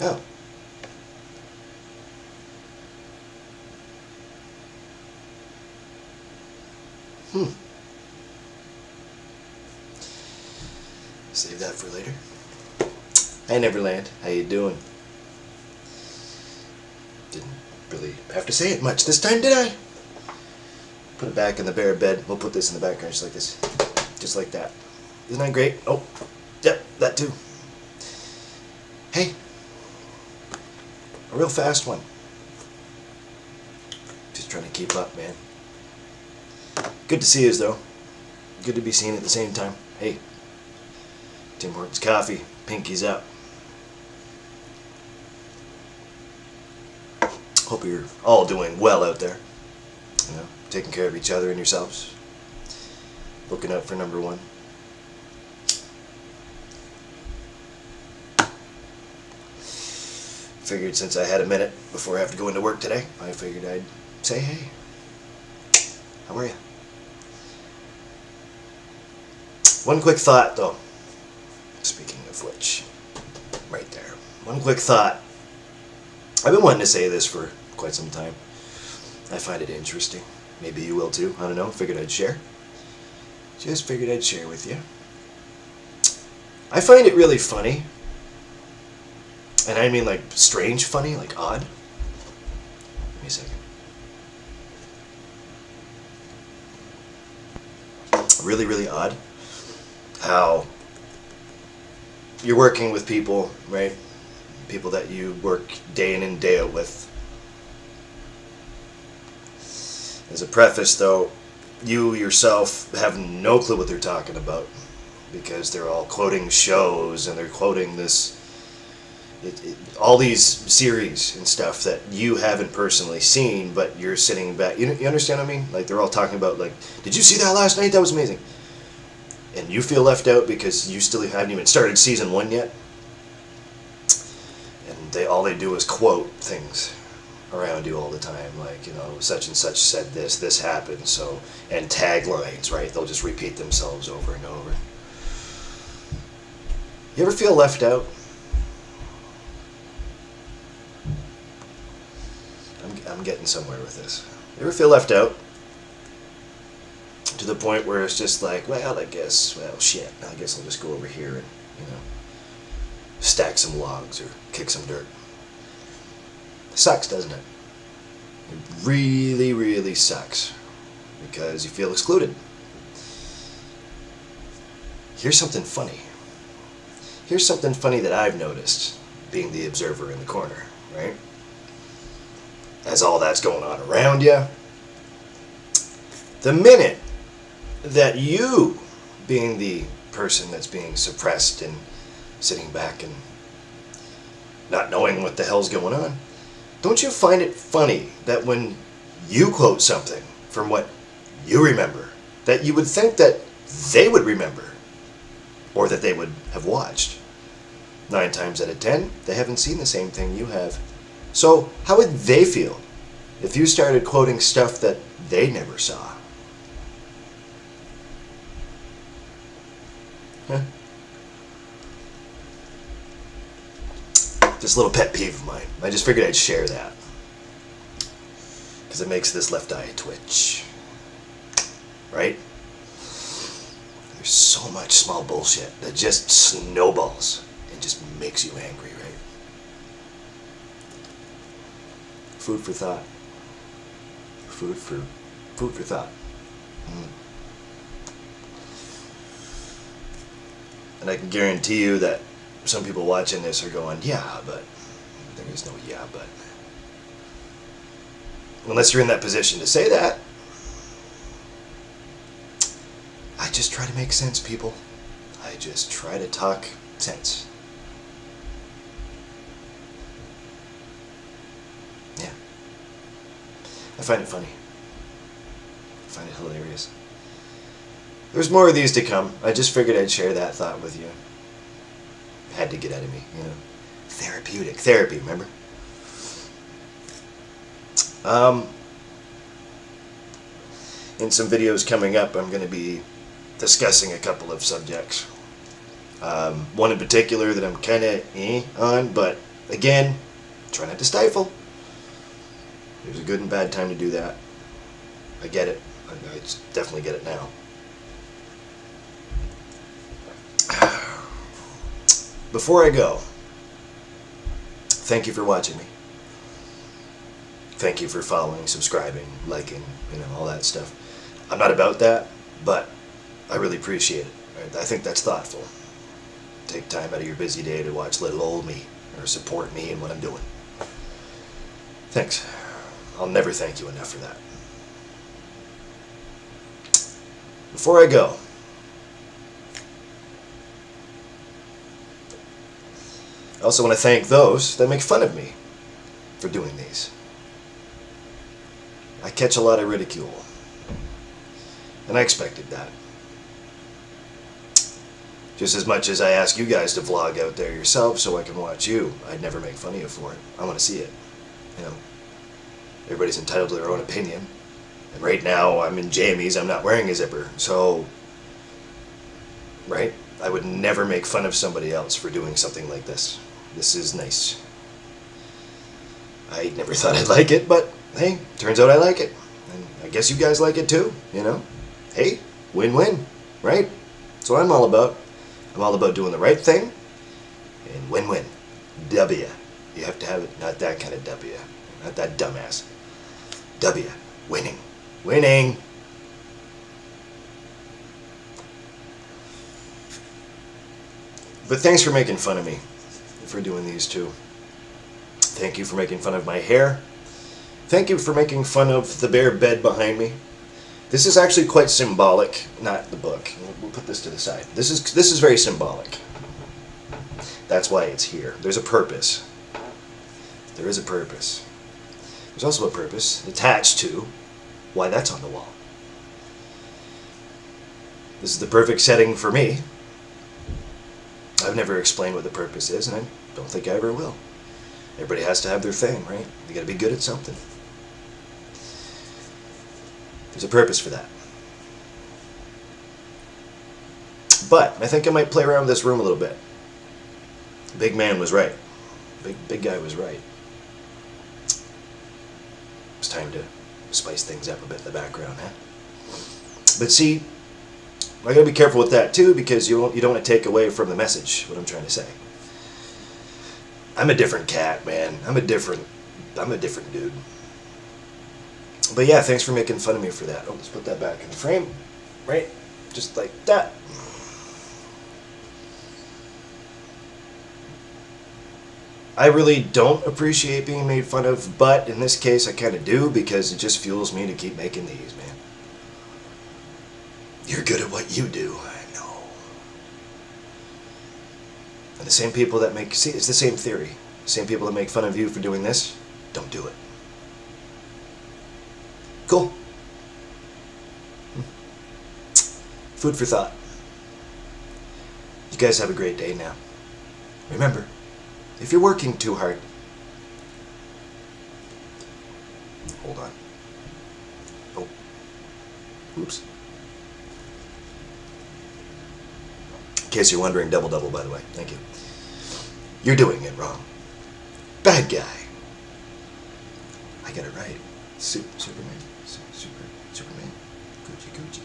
Oh. Save that for later. Hi NeverLand, how you doing? Didn't really have to say it much this time, did I? Put it back in the bare bed. We'll put this in the background just like this. Just like that. Isn't that great? Oh, yep, that too. Hey, a real fast one. Just trying to keep up, man. Good to see you, though. Good to be seen at the same time. Hey, Tim Hortons coffee, pinkies up. Hope you're all doing well out there. You know, taking care of each other and yourselves. Looking out for number one. Figured since I had a minute before I have to go into work today, I figured I'd say hey. How are you? One quick thought though. Speaking of which, right there. One quick thought. I've been wanting to say this for quite some time. I find it interesting. Maybe you will too. I don't know. Figured I'd share. Just figured I'd share with you. I find it really funny. And I mean like strange funny, like odd. Give me a second. Really, really odd how you're working with people, right? People that you work day in and day out with. As a preface though, you yourself have no clue what they're talking about because they're all quoting shows and they're quoting this all these series and stuff that you haven't personally seen, but you're sitting back. You understand what I mean? Like they're all talking about like, did you see that last night? That was amazing. And you feel left out because you still haven't even started season 1 yet. And all they do is quote things around you all the time, like, you know, such and such said this happened, so, and taglines, right? They'll just repeat themselves over and over. You ever feel left out? I'm getting somewhere with this. You ever feel left out? To the point where it's just like, well, I guess, well, shit, I guess I'll just go over here and, you know, stack some logs or kick some dirt. Sucks, doesn't it? It really, really sucks because you feel excluded. Here's something funny. Here's something funny that I've noticed being the observer in the corner, right? As all that's going on around you, the minute that you, being the person that's being suppressed and sitting back and not knowing what the hell's going on, don't you find it funny that when you quote something from what you remember, that you would think that they would remember or that they would have watched? 9 times out of 10, they haven't seen the same thing you have. So how would they feel if you started quoting stuff that they never saw? Huh? Just a little pet peeve of mine. I just figured I'd share that because it makes this left eye twitch. Right? There's so much small bullshit that just snowballs and just makes you angry, right? Food for thought. Food for thought. And I can guarantee you that some people watching this are going, yeah, but there is no yeah, but. Unless you're in that position to say that. I just try to make sense, people. I just try to talk sense. Yeah. I find it funny. I find it hilarious. There's more of these to come. I just figured I'd share that thought with you. Had to get out of me, you know. Therapeutic. Therapy, remember? In some videos coming up, I'm going to be discussing a couple of subjects. One in particular that I'm kind of on, but Again, try not to stifle. There's a good and bad time to do that. I get it. I definitely get it now. Before I go, thank you for watching me. Thank you for following, subscribing, liking, all that stuff. I'm not about that, but I really appreciate it. I think that's thoughtful. Take time out of your busy day to watch little old me, or support me in what I'm doing. Thanks. I'll never thank you enough for that. Before I go, I also want to thank those that make fun of me for doing these. I catch a lot of ridicule, and I expected that. Just as much as I ask you guys to vlog out there yourself so I can watch you, I'd never make fun of you for it. I want to see it. Everybody's entitled to their own opinion. And right now, I'm in jammies, I'm not wearing a zipper, so, right? I would never make fun of somebody else for doing something like this. This is nice. I never thought I'd like it, but hey, turns out I like it. And I guess you guys like it too, Hey, win-win, right? That's what I'm all about. I'm all about doing the right thing, and win-win. W. You have to have it, not that kind of W. Not that dumbass. W. Winning. Winning. But thanks for making fun of me for doing these too. Thank you for making fun of my hair. Thank you for making fun of the bare bed behind me. This is actually quite symbolic, not the book. We'll put this to the side. This is very symbolic. That's why it's here. There's a purpose. There is a purpose. There's also a purpose attached to why that's on the wall. This is the perfect setting for me. I've never explained what the purpose is, and I don't think I ever will. Everybody has to have their thing, right? You gotta be good at something. There's a purpose for that. But I think I might play around with this room a little bit. Big man was right. Big guy was right. It's time to spice things up a bit in the background, huh? But see, I gotta be careful with that too, because you don't want to take away from the message, what I'm trying to say. I'm a different cat, man. I'm a different dude. But yeah, thanks for making fun of me for that. Oh, let's put that back in the frame. Right? Just like that. I really don't appreciate being made fun of, but in this case I kind of do, because it just fuels me to keep making these, man. You're good at what you do. I know. And the same people that make... See, it's the same theory. The same people that make fun of you for doing this, don't do it. Cool. Food for thought. You guys have a great day now. Remember, if you're working too hard... Hold on. Oh. Oops. In case you're wondering, double, by the way. Thank you. You're doing it wrong. Bad guy. I got it right. Superman. Superman. Gucci.